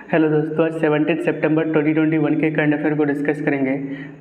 Hello दोस्तों, आज 17 सितंबर 2021 के करंट अफेयर को डिस्कस करेंगे।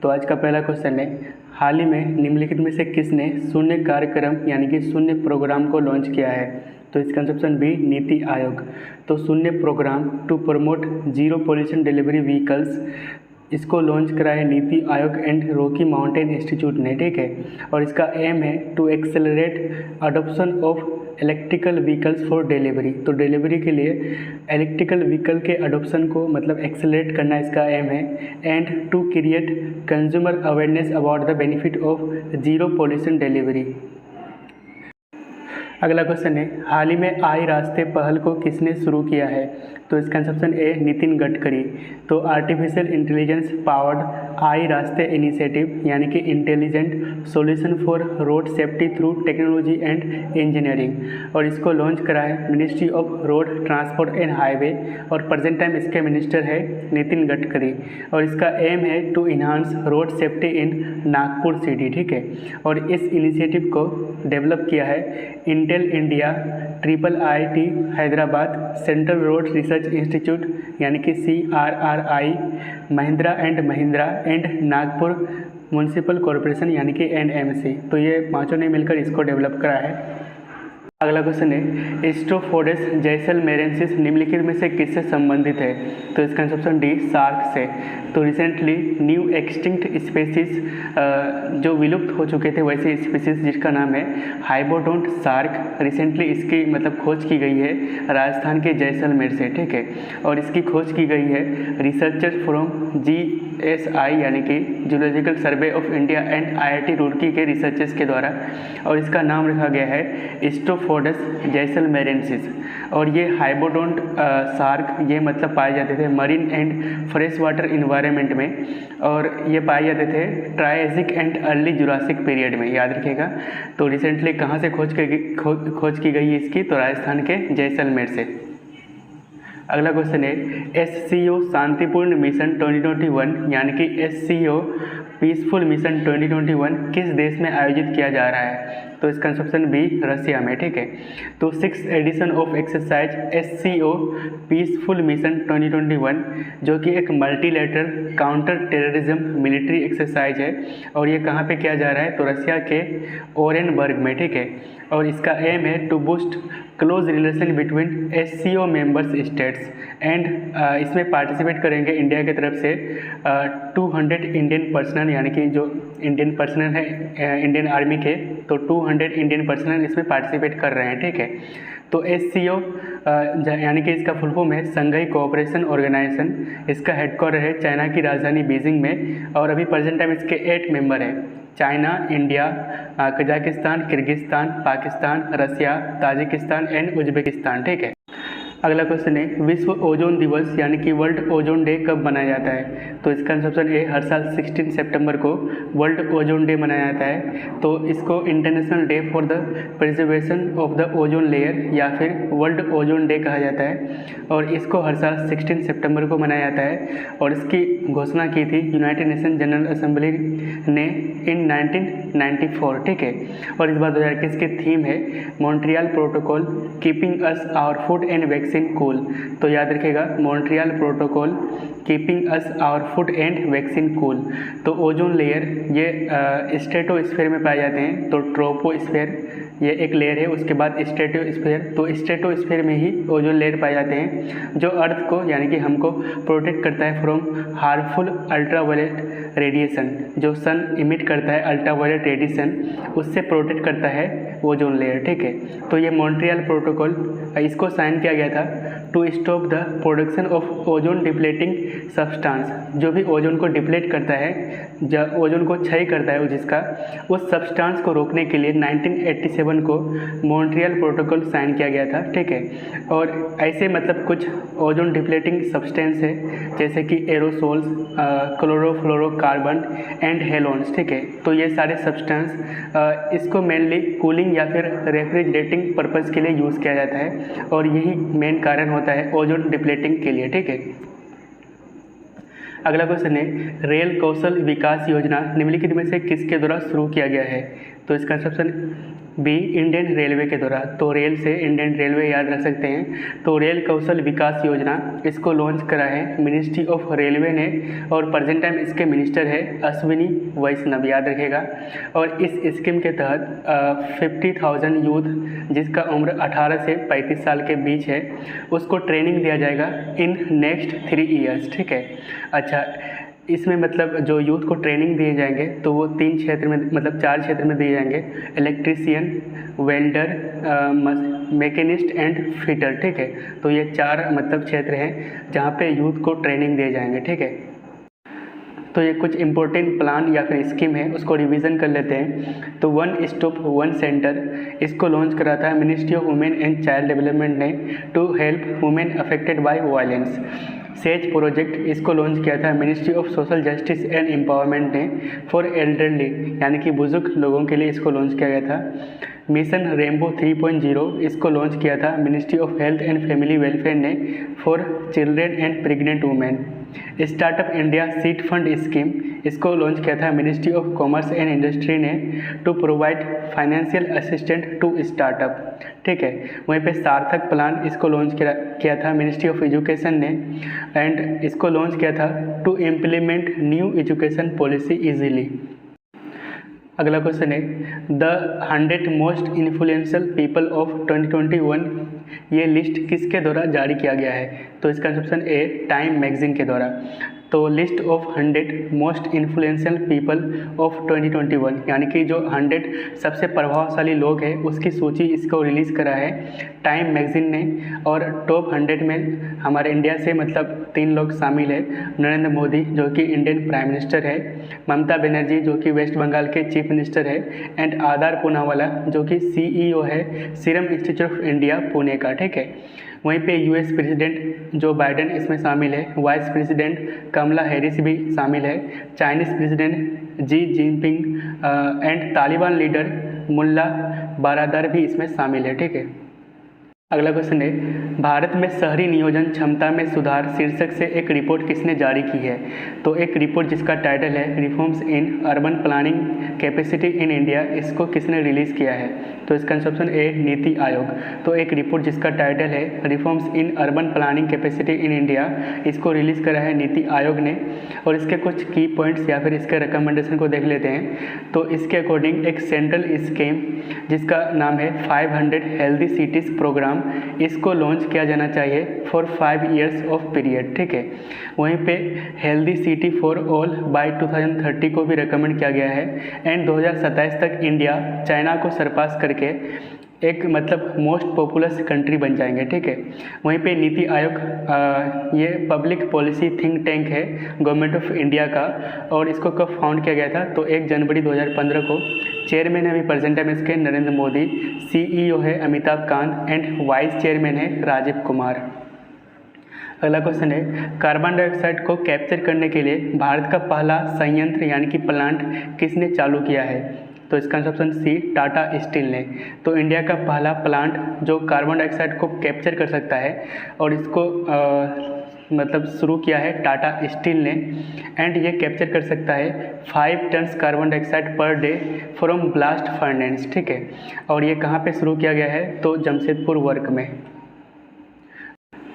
तो आज का पहला क्वेश्चन है, हाल ही में निम्नलिखित में से किसने शून्य कार्यक्रम यानी कि शून्य प्रोग्राम को लॉन्च किया है? तो इसका ऑप्शन बी नीति आयोग। तो Shoonya programme to promote zero pollution delivery vehicles, इसको लॉन्च करा है NITI Aayog and Rocky mountain institute ने, ठीक है। और इसका एम है to accelerate adoption of electrical vehicles for delivery. तो डिलीवरी के लिए इलेक्ट्रिकल व्हीकल के अडॉप्शन को मतलब एक्सेलरेट करना इसका एम है। And to create consumer awareness about the benefit of zero pollution delivery. अगला क्वेश्चन है, हाल ही में आई रास्ते पहल को किसने शुरू किया है? तो इसका ऑप्शन ए नितिन गडकरी। तो आर्टिफिशियल इंटेलिजेंस पावर्ड आई रास्ते इनिशिएटिव यानी कि intelligent solution for road safety through technology and engineering, और इसको लॉन्च करा है ministry of road transport and highway, और प्रेजेंट टाइम इसके मिनिस्टर है नितिन गडकरी। और इसका एम है to enhance road safety in Nagpur city, ठीक है। और इस इनिशिएटिव को डेवलप किया है Intel India, IIIT Hyderabad, central road research institute यानी कि CRRI, Mahindra and Nagpur municipal corporation यानी कि NMC। तो ये पांचों ने मिलकर इसको डेवलप करा है। अगला क्वेश्चन है, स्ट्रोफोडेस जैसलमेरेंसिस निम्नलिखित में से किससे संबंधित है? तो इसका ऑप्शन डी शार्क से। तो रिसेंटली न्यू एक्सटिंक्ट स्पेसीज, जो विलुप्त हो चुके थे वैसे स्पेसीज जिसका नाम है हाइबोडोंट शार्क, रिसेंटली इसकी मतलब खोज की गई है राजस्थान के जैसलमेर से, ठीक है। और इसकी खोज की गई है रिसर्चर्स फ्रॉम GSI यानी कि zoological survey of India and IIT Roorkee के रिसर्चर्स के द्वारा, और इसका नाम रखा गया है स्ट्रोफोडेस जैसलमेरेंसिस। और ये हाइबोडोंट शार्क ये मतलब पाए जाते थे marine and fresh water environment में, और ये पाए जाते थे Triassic and early Jurassic period में, याद रखिएगा। तो रिसेंटली कहाँ से खोज की गई इसकी? तो राजस्थान के जैसलमेर से। अगला क्वेश्चन है, SCO शांतिपूर्ण मिशन 2021 यानी कि SCO पीसफुल मिशन 2021 किस देश में आयोजित किया जा रहा है? तो इसका ऑप्शन बी रसिया में, ठीक है। तो 6th edition of exercise SCO peaceful mission 2021 जो कि एक multilateral counter terrorism military exercise है, और ये कहाँ पे किया जा रहा है? तो रसिया के ओरेनबर्ग में, ठीक है। और इसका एम है to boost close relation between SCO members states and इसमें पार्टिसिपेट करेंगे इंडिया की तरफ से 200 इंडियन पर्सनल, यानी कि जो इंडियन पर्सनल है इंडियन आर्मी के, तो 200 इंडियन पर्सनल इसमें पार्टिसिपेट कर रहे हैं, ठीक है। तो SCO यानी कि इसका फुल फॉर्म है संघाई कोऑपरेशन ऑर्गेनाइजेशन, इसका हेडक्वार्टर है चाइना की राजधानी बीजिंग में, और अभी प्रेजेंट टाइम इसके 8 मेंबर हैं, China, India, Kazakhstan, Kyrgyzstan, Pakistan, Russia, Tajikistan and Uzbekistan, ठीक है। अगला क्वेश्चन है, विश्व ओजोन दिवस यानी कि वर्ल्ड ओजोन डे कब मनाया जाता है? तो इसका ऑप्शन ए हर साल 16 सितंबर को वर्ल्ड ओजोन डे मनाया जाता है। तो इसको international day for the preservation of the ozone layer या फिर वर्ल्ड ओजोन डे कहा जाता है, और इसको हर साल 16 सितंबर को मनाया जाता है। और इसकी घोषणा की थी यूनाइटेड नेशन जनरल असेंबली ने इन 1994, ठीक है। और इस बार 2021 की थीम है Montreal Protocol keeping us our food and vaccine cool. तो याद रखिएगा Montreal Protocol keeping us our food and vaccine cool. तो ओजोन लेयर ये स्ट्रेटोस्फीयर में पाए जाते हैं, तो ट्रोपोस्फीयर ये एक लेयर है, उसके बाद स्ट्रेटोस्फीयर, तो स्ट्रेटोस्फीयर में ही ओजोन लेयर पाए जाते हैं जो अर्थ को यानी कि हमको प्रोटेक्ट करता है फ्रॉम हार्मफुल अल्ट्रावायलेट रेडिएशन। जो सन इमिट करता है अल्ट्रावायलेट रेडिएशन, उससे प्रोटेक्ट करता है ओजोन लेयर, ठीक है। तो ये मॉन्ट्रियल प्रोटोकॉल इसको साइन किया गया था to stop the production of ozone depleting substance, जो भी ओजोन को डिप्लेट करता है, ओजोन को क्षय करता है जिसका, उस सब्सटेंस को रोकने के लिए 1987 को मॉन्ट्रियल प्रोटोकॉल साइन किया गया था, ठीक है। और ऐसे मतलब कुछ ओजोन डिप्लेटिंग सब्सटेंस है जैसे कि एरोसोल्स, क्लोरोफ्लोरोकार्बन एंड हेलोन्स, ठीक है। तो ये सारे सब्सटेंस इसको मेनली कूलिंग या फिर रेफ्रिजरेटिंग पर्पज़ के लिए यूज़ किया जाता है, और यही मेन कारण होता है ओजोन डिप्लेटिंग के लिए, ठीक है। अगला क्वेश्चन है, रेल कौशल विकास योजना निम्नलिखित में से किसके द्वारा शुरू किया गया है? तो इसका ऑप्शन बी इंडियन रेलवे के द्वारा, तो रेल से इंडियन रेलवे याद रख सकते हैं। तो रेल कौशल विकास योजना इसको लॉन्च करा है मिनिस्ट्री ऑफ रेलवे ने, और प्रेजेंट टाइम इसके मिनिस्टर है अश्विनी वैष्णव, याद रखेगा। और इस स्कीम के तहत 50,000 यूथ जिसका उम्र 18 से 35 साल के बीच है उसको ट्रेनिंग दिया जाएगा इन नेक्स्ट 3 ईयर्स, ठीक है। अच्छा, इसमें मतलब जो यूथ को ट्रेनिंग दिए जाएंगे तो वो 3 क्षेत्र में, मतलब 4 क्षेत्र में दिए जाएंगे, electrician, welder, machinist and fitter, ठीक है। तो ये 4 मतलब क्षेत्र हैं जहाँ पे यूथ को ट्रेनिंग दिए जाएंगे, ठीक है। तो ये कुछ इंपॉर्टेंट प्लान या फिर स्कीम है, उसको रिवीजन कर लेते हैं। तो 1 स्टॉप 1 सेंटर इसको लॉन्च करा था ministry of women and child development ने to help women affected by violence. SAGE project इसको लॉन्च किया था ministry of social justice and empowerment ने फॉर एल्डरली, यानी कि बुजुर्ग लोगों के लिए इसको लॉन्च किया गया था। मिशन रेनबो 3.0 इसको लॉन्च किया था ministry of health and family welfare ने for children and pregnant women. Startup India seed fund scheme इसको लॉन्च किया था ministry of commerce and industry ने to provide financial assistant to startup, ठीक है। वहीं पे सार्थक प्लान इसको लॉन्च किया था मिनिस्ट्री ऑफ एजुकेशन ने, एंड इसको लॉन्च किया था to implement new education policy easily. अगला क्वेश्चन है the 100 most influential people of 2021, ये लिस्ट किसके द्वारा जारी किया गया है? तो इसका ऑप्शन ए टाइम मैगजीन के द्वारा। तो list of 100 most influential people of 2021, यानी कि जो 100 सबसे प्रभावशाली लोग हैं उसकी सूची इसको रिलीज़ करा है टाइम मैगजीन ने। और टॉप 100 में हमारे इंडिया से मतलब 3 लोग शामिल है, नरेंद्र मोदी जो कि इंडियन प्राइम मिनिस्टर है, ममता बनर्जी जो कि वेस्ट बंगाल के चीफ मिनिस्टर है, एंड आधार पूनावाला जो कि CEO है serum institute of India Pune का, ठीक है। वहीं पे US प्रेसिडेंट जो बाइडेन इसमें शामिल है, वाइस प्रेसिडेंट कमला हैरिस भी शामिल है, Chinese president Xi Jinping and Taliban leader mullah Baradar भी इसमें शामिल है, ठीक है। अगला क्वेश्चन है भारत में शहरी नियोजन क्षमता में सुधार शीर्षक से एक रिपोर्ट किसने जारी की है? तो एक रिपोर्ट जिसका टाइटल है reforms in urban planning capacity in India, इसको किसने रिलीज़ किया है? तो इसका ऑप्शन ए नीति आयोग। तो एक रिपोर्ट जिसका टाइटल है reforms in urban planning capacity in India, इसको रिलीज़ करा है नीति आयोग ने। और इसके कुछ की पॉइंट्स या फिर इसके रिकमेंडेशन को देख लेते हैं। तो इसके अकॉर्डिंग एक सेंट्रल स्कीम जिसका नाम है 500 हेल्दी सिटीज़ प्रोग्राम, इसको लॉन्च किया जाना चाहिए फॉर 5 ईयर्स ऑफ पीरियड, ठीक है। वहीं पे healthy city for all by 2030 को भी रिकमेंड किया गया है, एंड 2027 तक इंडिया चाइना को सरपास करके एक मतलब मोस्ट पॉपुलस कंट्री बन जाएंगे, ठीक है। वहीं पे नीति आयोग ये पब्लिक पॉलिसी थिंक टैंक है गवर्नमेंट ऑफ इंडिया का, और इसको कब फाउंड किया गया था? तो 1 जनवरी 2015 को। चेयरमैन है अभी प्रेजेंट टाइम इसके नरेंद्र मोदी, CEO है Amitabh Kant, and vice chairman है राजीव कुमार। अगला क्वेश्चन है कार्बन डाइऑक्साइड को कैप्चर करने के लिए भारत का पहला संयंत्र यानी कि प्लांट किसने चालू किया है? तो इसका ऑप्शन सी टाटा स्टील ने। तो इंडिया का पहला प्लांट जो कार्बन डाइऑक्साइड को कैप्चर कर सकता है और इसको मतलब शुरू किया है टाटा स्टील ने, एंड ये कैप्चर कर सकता है 5 tons carbon dioxide per day from blast furnace, ठीक है। और ये कहाँ पे शुरू किया गया है? तो जमशेदपुर वर्क में।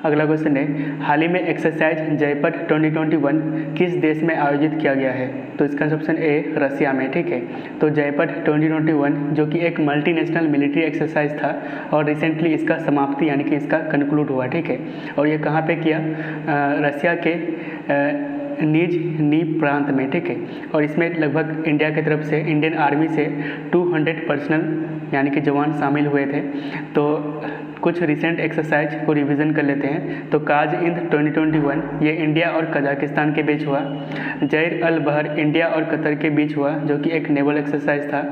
अगला क्वेश्चन है हाल ही में एक्सरसाइज जयपथ 2021 किस देश में आयोजित किया गया है? तो इसका ऑप्शन ए रसिया में, ठीक है। तो जयपथ 2021 जो कि एक मल्टीनेशनल मिलिट्री एक्सरसाइज था और रिसेंटली इसका समाप्ति यानी कि इसका कंक्लूड हुआ, ठीक है। और ये कहाँ पे किया? रसिया के निज प्रांत में, ठीक है। और इसमें लगभग इंडिया की तरफ से इंडियन आर्मी से 200 पर्सनल यानी कि जवान शामिल हुए थे। तो कुछ रिसेंट एक्सरसाइज को रिवीजन कर लेते हैं। तो काज इंद 2021 ये इंडिया और कजाकिस्तान के बीच हुआ। जैर अल बहर इंडिया और कतर के बीच हुआ जो कि एक नेवल एक्सरसाइज था।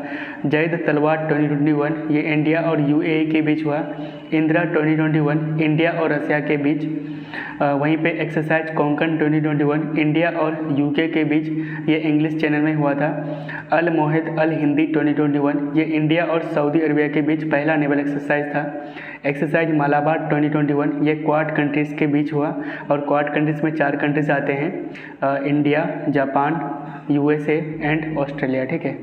जैद तलवार 2021 ये इंडिया और UAE के बीच हुआ। इंदिरा 2021 इंडिया और रसिया के बीच। वहीं पे एक्सरसाइज कोंकण 2021 इंडिया और UK के बीच, ये इंग्लिश चैनल में हुआ था। अल मोहिद अल हिंदी 2021 ये इंडिया और सऊदी अरबिया के बीच पहला नेवल एक्सरसाइज था। एक्सरसाइज मालाबार 2021 ये क्वाड कंट्रीज़ के बीच हुआ और क्वाड कंट्रीज़ में 4 कंट्रीज आते हैं, India, Japan, USA and Australia, ठीक है।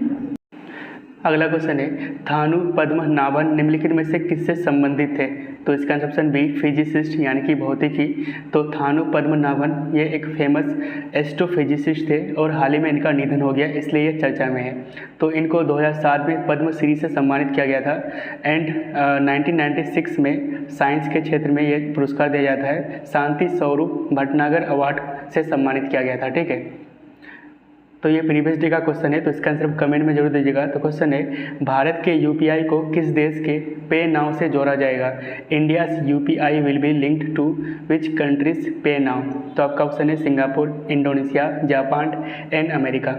अगला क्वेश्चन है, थानु पद्मनाभन निम्नलिखित में से किससे संबंधित थे? तो इसका ऑप्शन बी फिजिसिस्ट यानी कि भौतिकी। तो थानु पद्मनाभन ये एक फेमस एस्ट्रोफिजिसिस्ट थे और हाल ही में इनका निधन हो गया, इसलिए ये चर्चा में है। तो इनको 2007 में पद्मश्री से सम्मानित किया गया था एंड 1996 में साइंस के क्षेत्र में ये पुरस्कार दिया जाता है, शांति स्वरूप भटनागर अवार्ड से सम्मानित किया गया था। ठीक है, तो ये प्रीवियस डे का क्वेश्चन है, तो इसका आंसर कमेंट में जरूर दीजिएगा। तो क्वेश्चन है, भारत के यूपीआई को किस देश के पे नाउ से जोड़ा जाएगा? India's UPI will be linked to which countries पे नाउ? तो आपका ऑप्शन है Singapore, Indonesia, Japan and America.